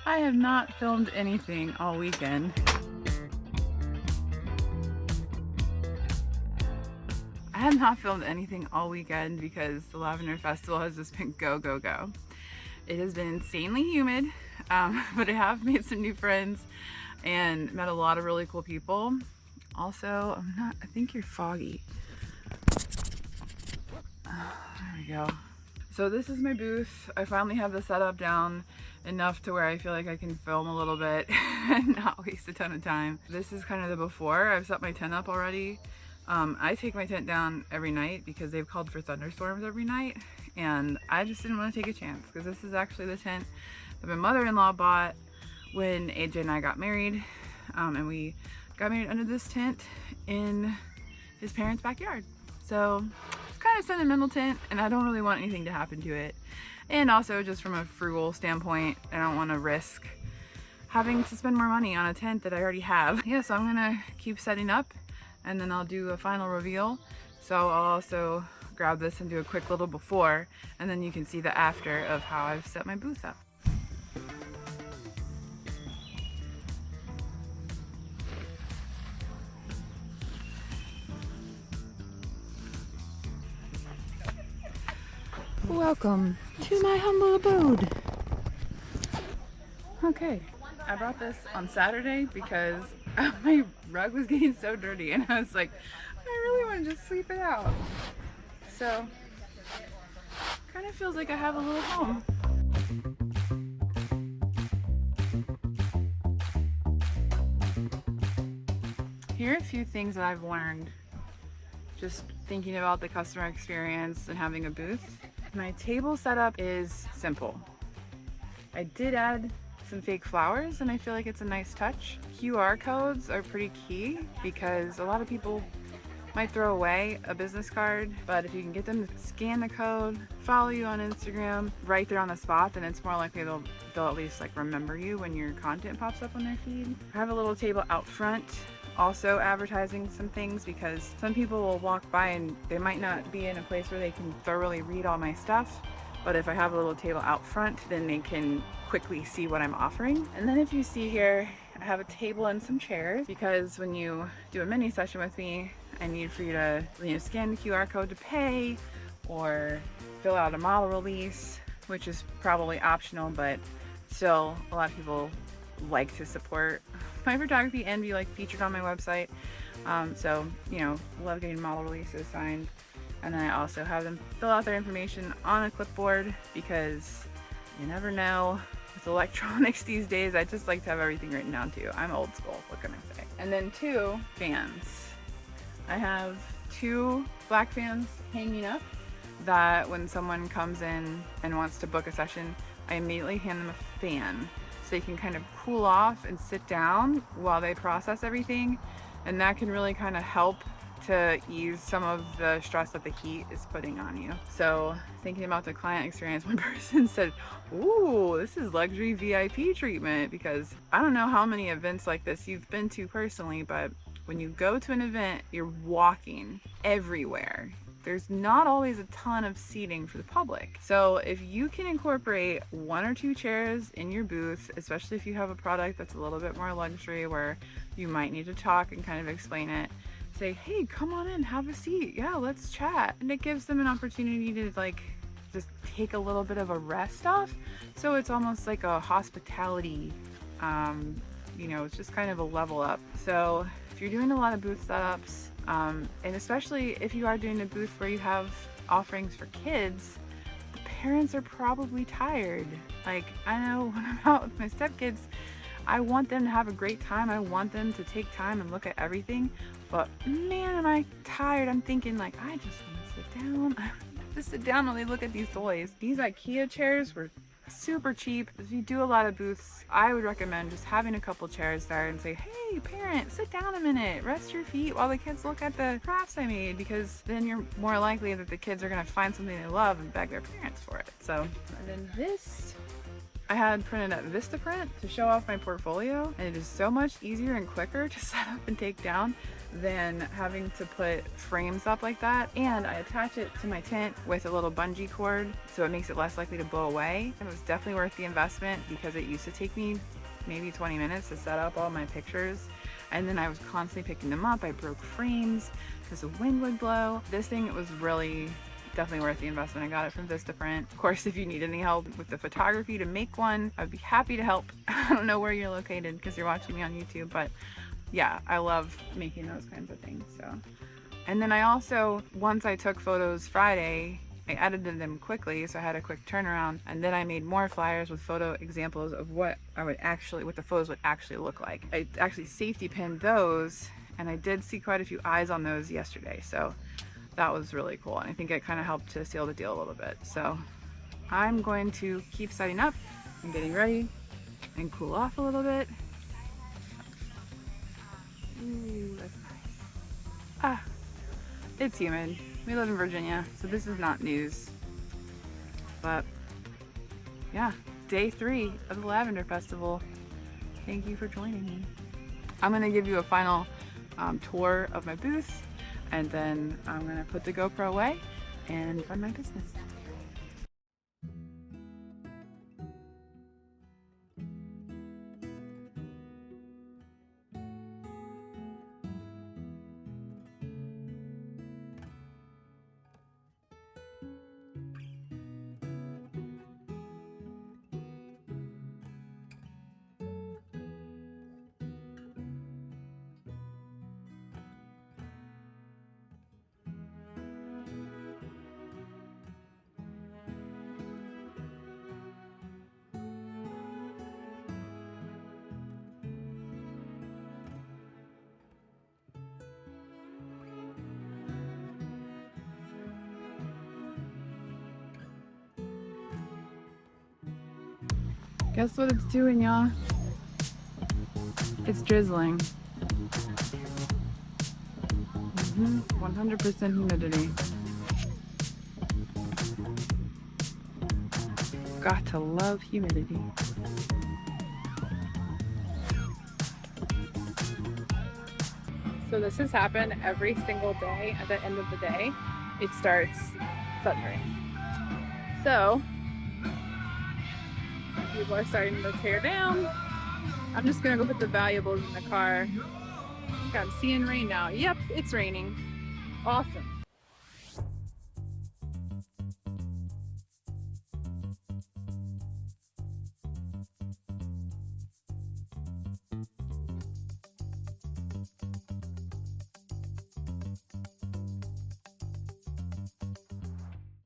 I have not filmed anything all weekend. I have not filmed anything all weekend because the Lavender Festival has just been go, go, go. It has been insanely humid, but I have made some new friends and met a lot of really cool people. Also, I think you're foggy. There we go. So this is my booth. I finally have the setup down enough to where I feel like I can film a little bit and not waste a ton of time. This is kind of the before. I've set my tent up already. I take my tent down every night because they've called for thunderstorms every night, and I just didn't want to take a chance because this is actually the tent that my mother-in-law bought when AJ and I got married, and we got married under this tent in his parents' backyard. So it's kind of sentimental tent, and I don't really want anything to happen to it. And also, just from a frugal standpoint, I don't want to risk having to spend more money on a tent that I already have. Yeah, so I'm gonna keep setting up, and then I'll do a final reveal. So I'll also grab this and do a quick little before, and then you can see the after of how I've set my booth up. Welcome to my humble abode. Okay, I brought this on Saturday because my rug was getting so dirty, and I was like, I really want to just sweep it out. So, kind of feels like I have a little home. Here are a few things that I've learned just thinking about the customer experience and having a booth. My table setup is simple. I did add some fake flowers, and I feel like it's a nice touch. QR codes are pretty key because a lot of people might throw away a business card, but if you can get them to scan the code, follow you on Instagram right there on the spot, then it's more likely they'll at least like remember you when your content pops up on their feed. I have a little table out front also advertising some things because some people will walk by and they might not be in a place where they can thoroughly read all my stuff, but if I have a little table out front, then they can quickly see what I'm offering. And then if you see here, I have a table and some chairs because when you do a mini session with me, I need for you to scan the QR code to pay or fill out a model release, which is probably optional, but still a lot of people like to support my photography and be like featured on my website. So, love getting model releases signed. And then I also have them fill out their information on a clipboard because you never know with electronics these days. I just like to have everything written down too. I'm old school, what can I say? And then 2 fans. I have 2 black fans hanging up that when someone comes in and wants to book a session, I immediately hand them a fan so they can kind of cool off and sit down while they process everything. And that can really kind of help to ease some of the stress that the heat is putting on you. So thinking about the client experience, one person said, ooh, this is luxury VIP treatment, because I don't know how many events like this you've been to personally, but when you go to an event, you're walking everywhere. There's not always a ton of seating for the public. So if you can incorporate 1 or 2 chairs in your booth, especially if you have a product that's a little bit more luxury where you might need to talk and kind of explain it, say, hey, come on in, have a seat. Yeah, let's chat. And it gives them an opportunity to just take a little bit of a rest off. So it's almost like a hospitality, it's just kind of a level up. So if you're doing a lot of booth setups, and especially if you are doing a booth where you have offerings for kids, the parents are probably tired. Like, I know when I'm out with my stepkids, I want them to have a great time. I want them to take time and look at everything. But man, am I tired. I'm thinking like, I just want to sit down. I want to sit down while they look at these toys. These Ikea chairs were super cheap. If you do a lot of booths, I would recommend just having a couple chairs there and say, hey parent, sit down a minute, rest your feet while the kids look at the crafts I made, because then you're more likely that the kids are going to find something they love and beg their parents for it. So, and then this, I had printed at Vistaprint to show off my portfolio, and it is so much easier and quicker to set up and take down than having to put frames up like that. And I attach it to my tent with a little bungee cord so it makes it less likely to blow away. It was definitely worth the investment because it used to take me maybe 20 minutes to set up all my pictures, and then I was constantly picking them up. I broke frames because the wind would blow. This thing was really definitely worth the investment. I got it from Vistaprint. Of course, if you need any help with the photography to make one, I'd be happy to help. I don't know where you're located because you're watching me on YouTube, but yeah, I love making those kinds of things. So, and then I also, once I took photos Friday, I edited them quickly, so I had a quick turnaround, and then I made more flyers with photo examples of what the photos would actually look like. I actually safety pinned those, and I did see quite a few eyes on those yesterday, so that was really cool, and I think it kind of helped to seal the deal a little bit. So I'm going to keep setting up and getting ready and cool off a little bit. Ooh, that's nice. It's humid. We live in Virginia, so this is not news. But yeah, day 3 of the Lavender Festival. Thank you for joining me. I'm gonna give you a final tour of my booth, and then I'm gonna put the GoPro away and run my business. Guess what it's doing, y'all? It's drizzling. 100% humidity. Got to love humidity. So this has happened every single day. At the end of the day, it starts thundering. So people are starting to tear down. I'm just gonna go put the valuables in the car. I'm seeing rain now. Yep, it's raining. Awesome.